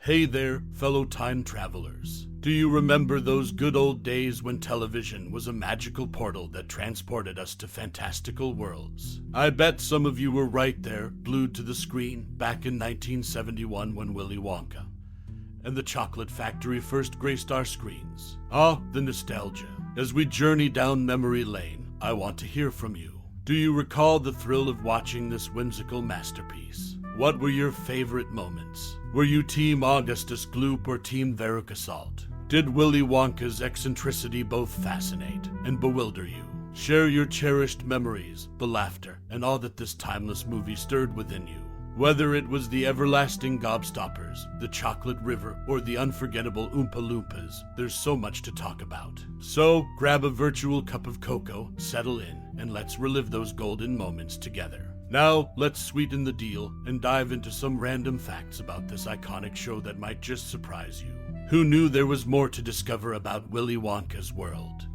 Hey there, fellow time travelers. Do you remember those good old days when television was a magical portal that transported us to fantastical worlds? I bet some of you were right there, glued to the screen, back in 1971 when Willy Wonka and the Chocolate Factory first graced our screens. Ah, the nostalgia. As we journey down memory lane, I want to hear from you. Do you recall the thrill of watching this whimsical masterpiece? What were your favorite moments? Were you Team Augustus Gloop or Team Veruca? Did Willy Wonka's eccentricity both fascinate and bewilder you? Share your cherished memories, the laughter, and all that this timeless movie stirred within you. Whether it was the everlasting gobstoppers, the chocolate river, or the unforgettable Oompa Loompas, there's so much to talk about. So, grab a virtual cup of cocoa, settle in, and let's relive those golden moments together. Now, let's sweeten the deal and dive into some random facts about this iconic show that might just surprise you. Who knew there was more to discover about Willy Wonka's world?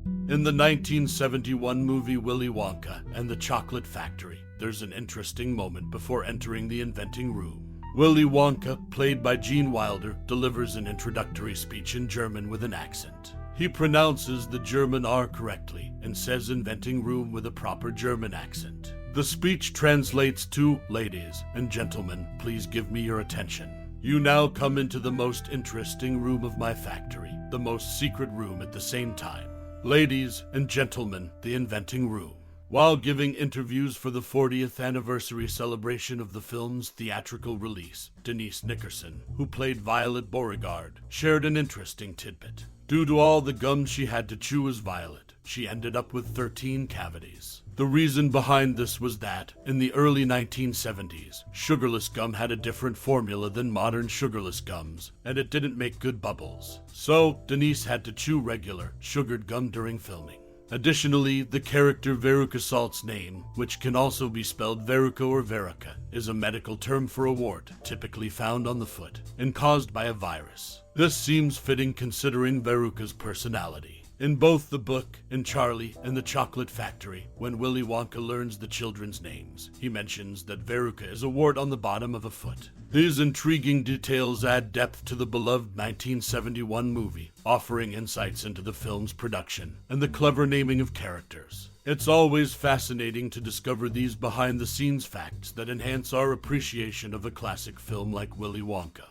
In the 1971 movie Willy Wonka and the Chocolate Factory, there's an interesting moment before entering the inventing room. Willy Wonka, played by Gene Wilder, delivers an introductory speech in German with an accent. He pronounces the German R correctly and says inventing room with a proper German accent. The speech translates to, "Ladies and gentlemen, please give me your attention. You now come into the most interesting room of my factory, the most secret room at the same time. Ladies and gentlemen, the inventing room." While giving interviews for the 40th anniversary celebration of the film's theatrical release, Denise Nickerson, who played Violet Beauregarde, shared an interesting tidbit. Due to all the gum she had to chew as Violet, she ended up with 13 cavities. The reason behind this was that, in the early 1970s, sugarless gum had a different formula than modern sugarless gums, and it didn't make good bubbles. So, Denise had to chew regular, sugared gum during filming. Additionally, the character Veruca's name, which can also be spelled Veruca or Veruca, is a medical term for a wart, typically found on the foot, and caused by a virus. This seems fitting considering Veruca's personality. In both the book and Charlie and the Chocolate Factory, when Willy Wonka learns the children's names, he mentions that Veruca is a wart on the bottom of a foot. These intriguing details add depth to the beloved 1971 movie, offering insights into the film's production and the clever naming of characters. It's always fascinating to discover these behind-the-scenes facts that enhance our appreciation of a classic film like Willy Wonka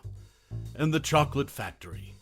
and the Chocolate Factory.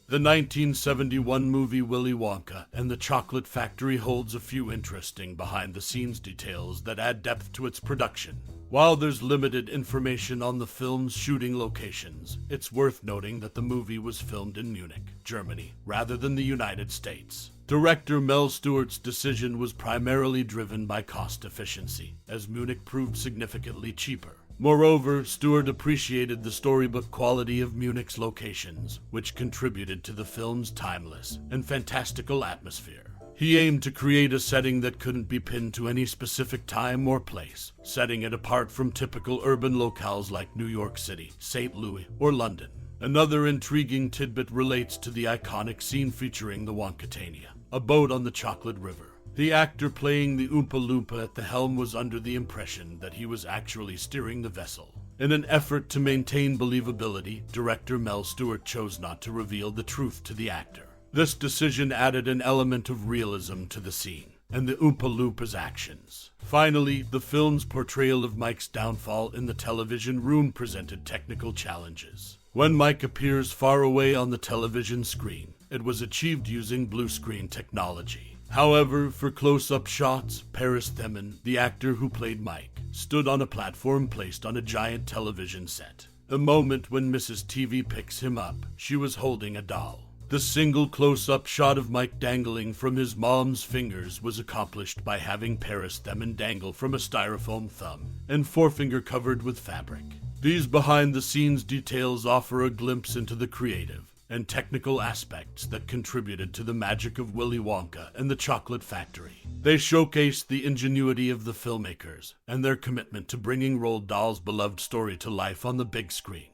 The 1971 movie Willy Wonka and the Chocolate Factory holds a few interesting behind-the-scenes details that add depth to its production. While there's limited information on the film's shooting locations, it's worth noting that the movie was filmed in Munich, Germany, rather than the United States. Director Mel Stuart's decision was primarily driven by cost efficiency, as Munich proved significantly cheaper. Moreover, Stuart appreciated the storybook quality of Munich's locations, which contributed to the film's timeless and fantastical atmosphere. He aimed to create a setting that couldn't be pinned to any specific time or place, setting it apart from typical urban locales like New York City, St. Louis, or London. Another intriguing tidbit relates to the iconic scene featuring the Wonkatania, a boat on the Chocolate River. The actor playing the Oompa Loompa at the helm was under the impression that he was actually steering the vessel. In an effort to maintain believability, director Mel Stuart chose not to reveal the truth to the actor. This decision added an element of realism to the scene and the Oompa Loompa's actions. Finally, the film's portrayal of Mike's downfall in the television room presented technical challenges. When Mike appears far away on the television screen, it was achieved using blue screen technology. However, for close-up shots, Themmen, the actor who played Mike, stood on a platform placed on a giant television set. The moment when Mrs. Teevee picks him up, she was holding a doll. The single close-up shot of Mike dangling from his mom's fingers was accomplished by having Themmen dangle from a styrofoam thumb and forefinger covered with fabric. These behind-the-scenes details offer a glimpse into the creative and technical aspects that contributed to the magic of Willy Wonka and the Chocolate Factory. They showcased the ingenuity of the filmmakers and their commitment to bringing Roald Dahl's beloved story to life on the big screen.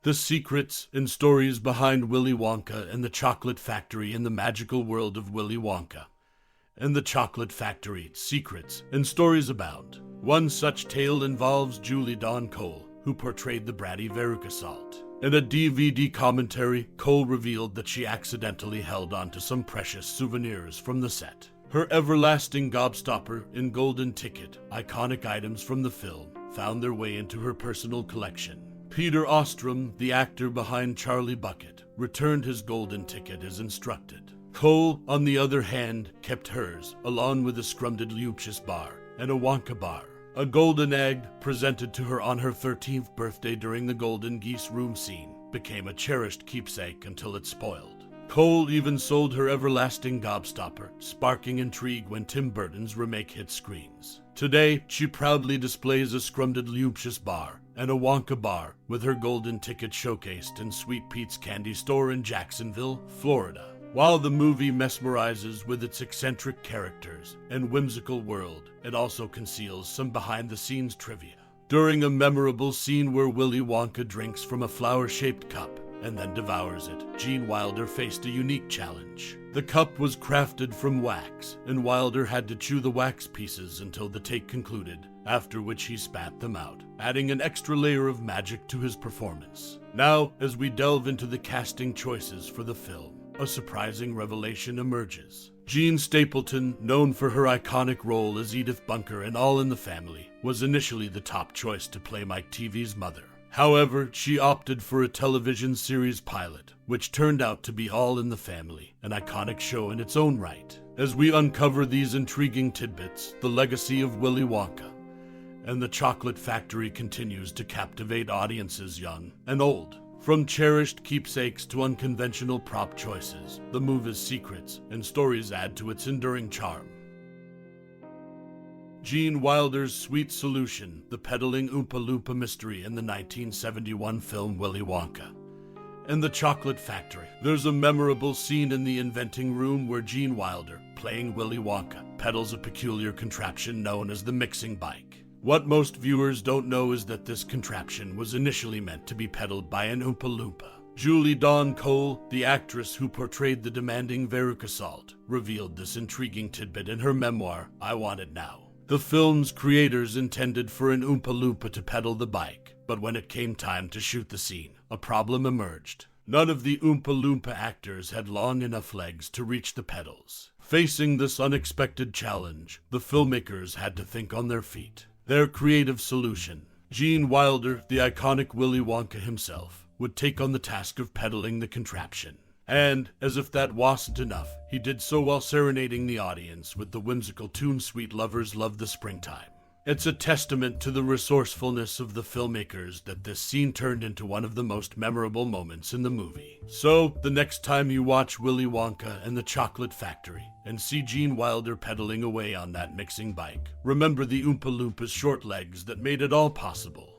The secrets and stories behind Willy Wonka and the Chocolate Factory in the magical world of Willy Wonka and the Chocolate Factory, secrets and stories abound. One such tale involves Julie Dawn Cole, who portrayed the bratty Veruca. In a DVD commentary, Cole revealed that she accidentally held onto some precious souvenirs from the set. Her everlasting gobstopper and golden ticket, iconic items from the film, found their way into her personal collection. Peter Ostrum, the actor behind Charlie Bucket, returned his golden ticket as instructed. Cole, on the other hand, kept hers, along with a scrummed Lucius bar and a Wonka bar. A golden egg, presented to her on her 13th birthday during the Golden Geese room scene, became a cherished keepsake until it spoiled. Cole even sold her everlasting gobstopper, sparking intrigue when Tim Burton's remake hit screens. Today, she proudly displays a scrummed Lucius bar and a Wonka bar, with her golden ticket showcased in Sweet Pete's candy store in Jacksonville, Florida. While the movie mesmerizes with its eccentric characters and whimsical world, it also conceals some behind-the-scenes trivia. During a memorable scene where Willy Wonka drinks from a flower-shaped cup and then devours it, Gene Wilder faced a unique challenge. The cup was crafted from wax, and Wilder had to chew the wax pieces until the take concluded, after which he spat them out, adding an extra layer of magic to his performance. Now, as we delve into the casting choices for the film, a surprising revelation emerges. Jean Stapleton, known for her iconic role as Edith Bunker in All in the Family, was initially the top choice to play Mike Teevee's mother. However, she opted for a television series pilot, which turned out to be All in the Family, an iconic show in its own right. As we uncover these intriguing tidbits, the legacy of Willy Wonka and the Chocolate Factory continues to captivate audiences young and old. From cherished keepsakes to unconventional prop choices, the movie's secrets and stories add to its enduring charm. Gene Wilder's sweet solution, the peddling Oompa Loompa mystery in the 1971 film Willy Wonka. In the Chocolate Factory, there's a memorable scene in the inventing room where Gene Wilder, playing Willy Wonka, peddles a peculiar contraption known as the mixing bike. What most viewers don't know is that this contraption was initially meant to be peddled by an Oompa Loompa. Julie Dawn Cole, the actress who portrayed the demanding Veruca, revealed this intriguing tidbit in her memoir, I Want It Now. The film's creators intended for an Oompa Loompa to pedal the bike, but when it came time to shoot the scene, a problem emerged. None of the Oompa Loompa actors had long enough legs to reach the pedals. Facing this unexpected challenge, the filmmakers had to think on their feet. Their creative solution: Gene Wilder, the iconic Willy Wonka himself, would take on the task of peddling the contraption. And, as if that wasn't enough, he did so while serenading the audience with the whimsical tune Sweet Lovers Love the Springtime. It's a testament to the resourcefulness of the filmmakers that this scene turned into one of the most memorable moments in the movie. So, the next time you watch Willy Wonka and the Chocolate Factory and see Gene Wilder pedaling away on that mixing bike, remember the Oompa Loompa's short legs that made it all possible.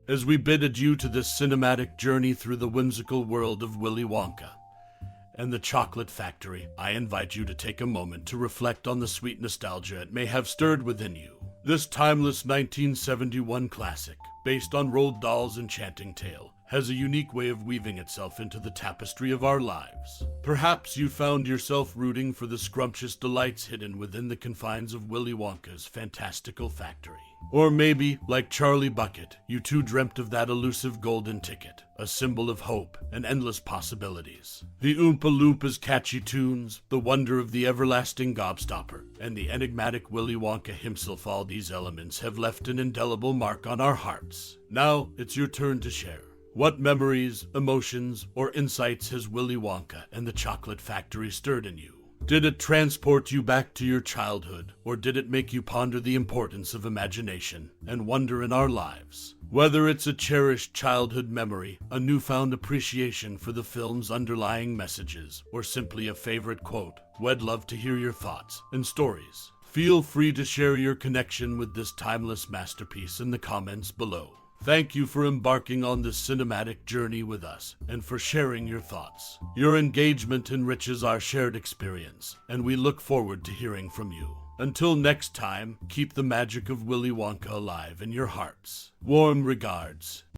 As we bid adieu to this cinematic journey through the whimsical world of Willy Wonka and the Chocolate Factory, I invite you to take a moment to reflect on the sweet nostalgia it may have stirred within you. This timeless 1971 classic, based on Roald Dahl's enchanting tale, has a unique way of weaving itself into the tapestry of our lives. Perhaps you found yourself rooting for the scrumptious delights hidden within the confines of Willy Wonka's fantastical factory. Or maybe, like Charlie Bucket, you too dreamt of that elusive golden ticket, a symbol of hope and endless possibilities. The Oompa Loompa's catchy tunes, the wonder of the everlasting gobstopper, and the enigmatic Willy Wonka himself, all these elements have left an indelible mark on our hearts. Now, it's your turn to share. What memories, emotions, or insights has Willy Wonka and the Chocolate Factory stirred in you? Did it transport you back to your childhood, or did it make you ponder the importance of imagination and wonder in our lives? Whether it's a cherished childhood memory, a newfound appreciation for the film's underlying messages, or simply a favorite quote, we'd love to hear your thoughts and stories. Feel free to share your connection with this timeless masterpiece in the comments below. Thank you for embarking on this cinematic journey with us and for sharing your thoughts. Your engagement enriches our shared experience, and we look forward to hearing from you. Until next time, keep the magic of Willy Wonka alive in your hearts. Warm regards.